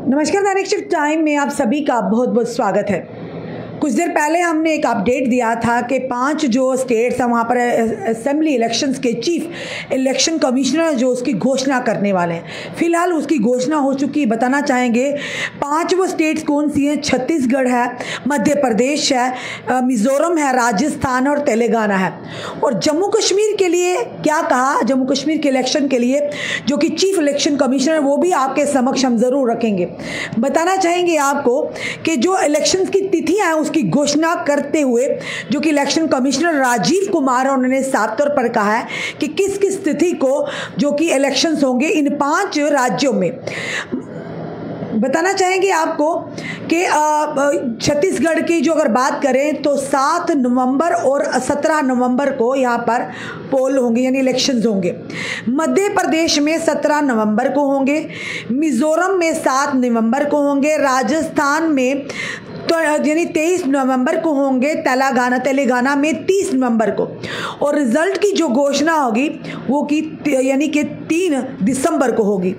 नमस्कार, दैनिक shift time में आप सभी का बहुत बहुत स्वागत है। कुछ देर पहले हमने एक अपडेट दिया था कि 5 जो स्टेट्स हैं वहाँ पर असेंबली इलेक्शंस के चीफ इलेक्शन कमिश्नर जो उसकी घोषणा करने वाले हैं। फिलहाल उसकी घोषणा हो चुकी, बताना चाहेंगे 5 वो स्टेट्स कौन सी हैं। छत्तीसगढ़ है, मध्य प्रदेश है, मिज़ोरम है, राजस्थान और तेलंगाना है। और जम्मू कश्मीर के लिए क्या कहा, जम्मू कश्मीर के इलेक्शन के लिए जो कि चीफ इलेक्शन कमिश्नर, वो भी आपके समक्ष हम ज़रूर रखेंगे। बताना चाहेंगे आपको कि जो इलेक्शन की तिथियाँ हैं की घोषणा करते हुए जो कि इलेक्शन कमिश्नर राजीव कुमार उन्होंने साफ तौर पर कहा है कि किस किस तिथि को जो कि इलेक्शंस होंगे इन 5 राज्यों में। बताना चाहेंगे आपको कि छत्तीसगढ़ की जो अगर बात करें तो 7 नवंबर और 17 नवंबर को यहाँ पर पोल होंगे यानी इलेक्शंस होंगे। मध्य प्रदेश में 17 नवंबर को होंगे, मिज़ोरम में 7 नवंबर को होंगे, राजस्थान में तो यानी 23 नवंबर को होंगे, तेलंगाना में 30 नवंबर को। और रिजल्ट की जो घोषणा होगी वो की यानी कि 3 दिसंबर को होगी।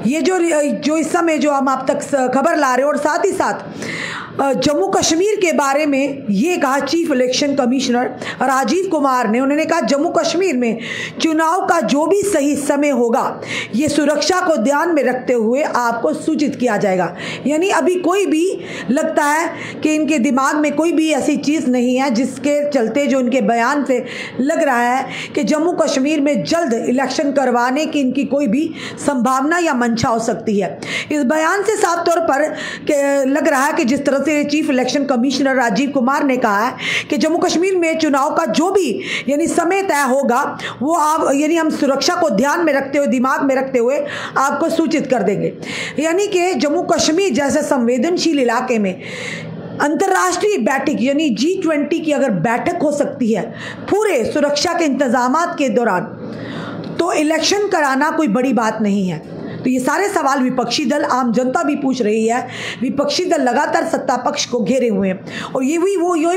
ये जो इस समय जो हम आप तक खबर ला रहे हैं। और साथ ही साथ जम्मू कश्मीर के बारे में ये कहा chief election commissioner Rajiv Kumar ने, उन्होंने कहा जम्मू कश्मीर में चुनाव का जो भी सही समय होगा ये सुरक्षा को ध्यान में रखते हुए आपको सूचित किया जाएगा। यानी अभी कोई भी लगता है कि इनके दिमाग में कोई भी ऐसी चीज़ नहीं है जिसके चलते जो इनके बयान से लग रहा है कि जम्मू कश्मीर में जल्द इलेक्शन करवाने की इनकी कोई भी संभावना या मंशा हो सकती है। इस बयान से साफ तौर पर लग रहा है कि जिस तरह से chief election commissioner Rajiv Kumar ने कहा है कि जम्मू कश्मीर में चुनाव का जो भी यानी समय तय होगा वो आप यानी हम सुरक्षा को ध्यान में रखते हुए, दिमाग में रखते हुए आपको सूचित कर देंगे। यानी कि जम्मू कश्मीर जैसे संवेदनशील इलाके में अंतर्राष्ट्रीय बैठक यानी G20 की अगर बैठक हो सकती है पूरे सुरक्षा के इंतजामात के दौरान, तो इलेक्शन कराना कोई बड़ी बात नहीं है। तो ये सारे सवाल विपक्षी दल, आम जनता भी पूछ रही है। विपक्षी दल लगातार सत्ता पक्ष को घेरे हुए हैं और ये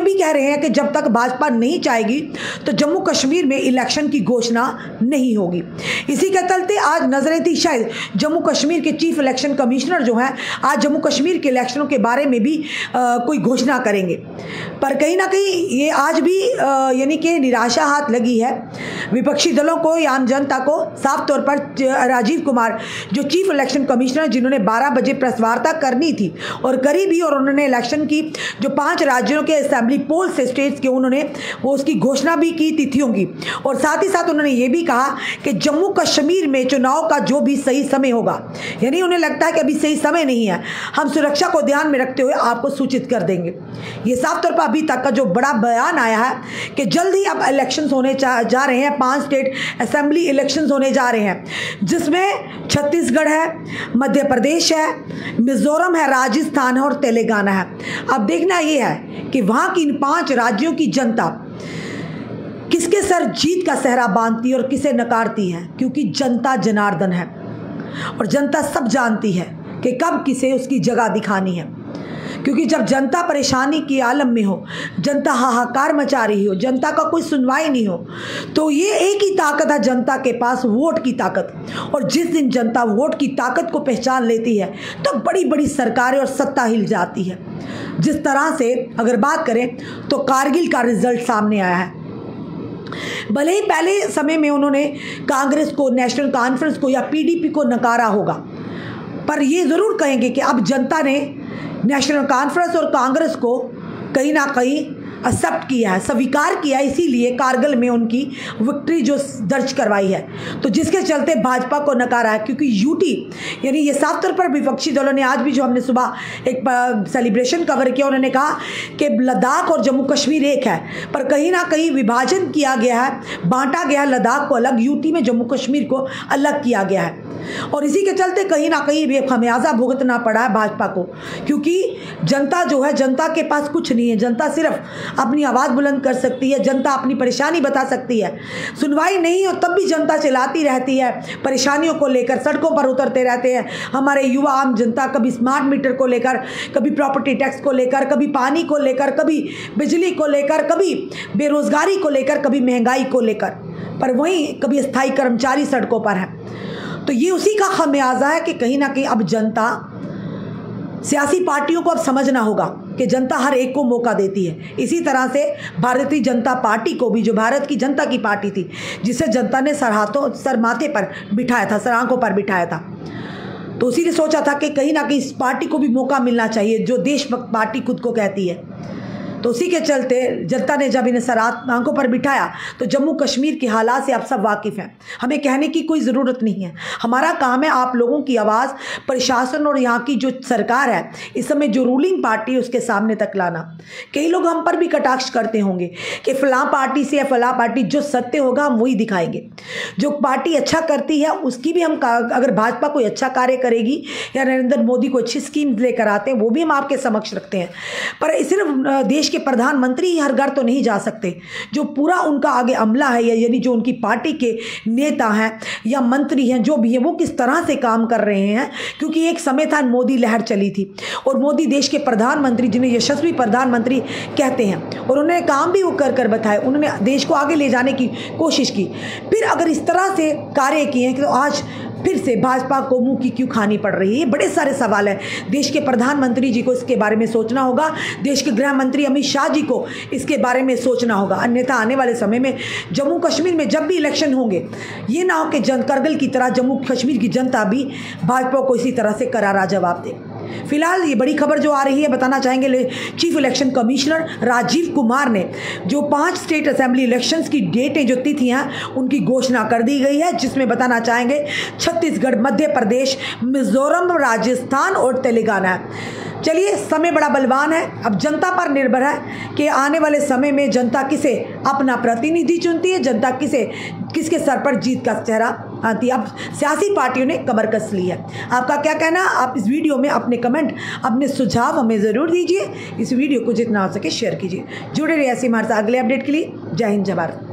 भी कह रहे हैं कि जब तक भाजपा नहीं चाहेगी तो जम्मू कश्मीर में इलेक्शन की घोषणा नहीं होगी। इसी के चलते आज नजरें थी शायद जम्मू कश्मीर के चीफ इलेक्शन कमिश्नर जो हैं आज जम्मू कश्मीर के इलेक्शनों के बारे में भी कोई घोषणा करेंगे। पर कहीं ना कहीं ये आज भी यानी कि निराशा हाथ लगी है विपक्षी दलों को या आम जनता को। साफ तौर पर राजीव कुमार जो चीफ इलेक्शन कमिश्नर जिन्होंने 12 बजे प्रेस वार्ता करनी थी और करी भी, और उन्होंने इलेक्शन की जो 5 राज्यों के असेंबली पोल से स्टेट्स के उन्होंने वो उसकी घोषणा भी की तिथियों की। और साथ ही साथ उन्होंने ये भी कहा कि जम्मू कश्मीर में चुनाव का जो भी सही समय होगा, यानी उन्हें लगता है कि अभी सही समय नहीं है, हम सुरक्षा को ध्यान में रखते हुए आपको सूचित कर देंगे। ये साफ तौर पर अभी तक का जो बड़ा बयान आया है कि जल्द ही अब इलेक्शन होने जा रहे हैं। 5 स्टेट असेंबली इलेक्शन होने जा रहे हैं जिसमें छत्तीसगढ़ है, मध्य प्रदेश है, मिज़ोरम है, राजस्थान है और तेलंगाना है। अब देखना यह है कि वहां की इन 5 राज्यों की जनता किसके सर जीत का सेहरा बांधती है और किसे नकारती है, क्योंकि जनता जनार्दन है और जनता सब जानती है कि कब किसे उसकी जगह दिखानी है। क्योंकि जब जनता परेशानी की आलम में हो, जनता हाहाकार मचा रही हो, जनता का कोई सुनवाई नहीं हो, तो ये एक ही ताकत है जनता के पास, वोट की ताकत। और जिस दिन जनता वोट की ताकत को पहचान लेती है तो बड़ी बड़ी सरकारें और सत्ता हिल जाती है। जिस तरह से अगर बात करें तो कारगिल का रिजल्ट सामने आया है। भले ही पहले समय में उन्होंने कांग्रेस को, नेशनल कॉन्फ्रेंस को या PDP को नकारा होगा, पर ये ज़रूर कहेंगे कि अब जनता ने नेशनल कॉन्फ्रेंस और कांग्रेस को कहीं ना कहीं एक्सेप्ट किया है, स्वीकार किया है, इसीलिए कारगिल में उनकी विक्ट्री जो दर्ज करवाई है। तो जिसके चलते भाजपा को नकारा है, क्योंकि यूटी यानी ये साफ तौर पर विपक्षी दलों ने आज भी जो हमने सुबह एक सेलिब्रेशन कवर किया, उन्होंने कहा कि लद्दाख और जम्मू कश्मीर एक है, पर कहीं ना कहीं विभाजन किया गया है, बांटा गया लद्दाख को अलग, यूटी में जम्मू कश्मीर को अलग किया गया है। और इसी के चलते कहीं ना कहीं भी खमियाजा भुगतना पड़ा है भाजपा को, क्योंकि जनता जो है, जनता के पास कुछ नहीं है। जनता सिर्फ अपनी आवाज़ बुलंद कर सकती है, जनता अपनी परेशानी बता सकती है। सुनवाई नहीं हो तब भी जनता चिल्लाती रहती है, परेशानियों को लेकर सड़कों पर उतरते रहते हैं। हमारे युवा आम जनता कभी स्मार्ट मीटर को लेकर, कभी प्रॉपर्टी टैक्स को लेकर, कभी पानी को लेकर, कभी बिजली को लेकर, कभी बेरोजगारी को लेकर, कभी महंगाई को लेकर, पर वहीं कभी स्थायी कर्मचारी सड़कों पर है। तो ये उसी का खमियाजा है कि कहीं ना कहीं अब जनता सियासी पार्टियों को अब समझना होगा कि जनता हर एक को मौका देती है। इसी तरह से भारतीय जनता पार्टी को भी, जो भारत की जनता की पार्टी थी, जिसे जनता ने सर माथे पर बिठाया था, सर आंखों पर बिठाया था, तो उसी ने सोचा था कि कहीं ना कहीं इस पार्टी को भी मौका मिलना चाहिए, जो देशभक्त पार्टी खुद को कहती है। तो उसी के चलते जनता ने जब इन्हें सर आंखों पर बिठाया, तो जम्मू कश्मीर के हालात से आप सब वाकिफ़ हैं, हमें कहने की कोई ज़रूरत नहीं है। हमारा काम है आप लोगों की आवाज़ प्रशासन और यहाँ की जो सरकार है, इस समय जो रूलिंग पार्टी है, उसके सामने तक लाना। कई लोग हम पर भी कटाक्ष करते होंगे कि फ़लाँ पार्टी से या फ़लाँ पार्टी, जो सत्य होगा हम वही दिखाएंगे। जो पार्टी अच्छा करती है उसकी भी हम, अगर भाजपा कोई अच्छा कार्य करेगी या नरेंद्र मोदी को अच्छी स्कीम लेकर आते हैं, वो भी हम आपके समक्ष रखते हैं। पर सिर्फ देश के प्रधानमंत्री ही हर घर तो नहीं जा सकते। जो पूरा उनका आगे अमला है, यानी जो उनकी पार्टी के नेता हैं या मंत्री हैं, जो भी हैं, वो किस तरह से काम कर रहे हैं। क्योंकि एक समय था मोदी लहर चली थी और मोदी देश के प्रधानमंत्री, जिन्हें यशस्वी प्रधानमंत्री कहते हैं, और उन्होंने काम भी वो कर बताए, उन्होंने देश को आगे ले जाने की कोशिश की। फिर अगर इस तरह से कार्य किए हैं, तो आज फिर से भाजपा को मुंह की क्यों खानी पड़ रही है? बड़े सारे सवाल हैं। देश के प्रधानमंत्री जी को इसके बारे में सोचना होगा, देश के गृह मंत्री अमित शाह जी को इसके बारे में सोचना होगा। अन्यथा आने वाले समय में जम्मू कश्मीर में जब भी इलेक्शन होंगे, ये ना हो कि करगिल की तरह जम्मू कश्मीर की जनता भी भाजपा को इसी तरह से करारा जवाब दे। फिलहाल ये बड़ी खबर जो आ रही है, बताना चाहेंगे, chief election commissioner Rajiv Kumar ने जो 5 स्टेट असेंबली इलेक्शंस की डेटें, जो तिथियां, उनकी घोषणा कर दी गई है, जिसमें बताना चाहेंगे छत्तीसगढ़, मध्य प्रदेश, मिजोरम, राजस्थान और तेलंगाना। चलिए, समय बड़ा बलवान है, अब जनता पर निर्भर है कि आने वाले समय में जनता किसे अपना प्रतिनिधि चुनती है, जनता किसके सर पर जीत का चेहरा आती है। अब सियासी पार्टियों ने कमर कस ली है। आपका क्या कहना? आप इस वीडियो में अपने कमेंट, अपने सुझाव हमें ज़रूर दीजिए। इस वीडियो को जितना हो सके शेयर कीजिए। जुड़े रहिए ऐसे हमारे साथ अगले अपडेट के लिए। जय हिंद, जय भारत।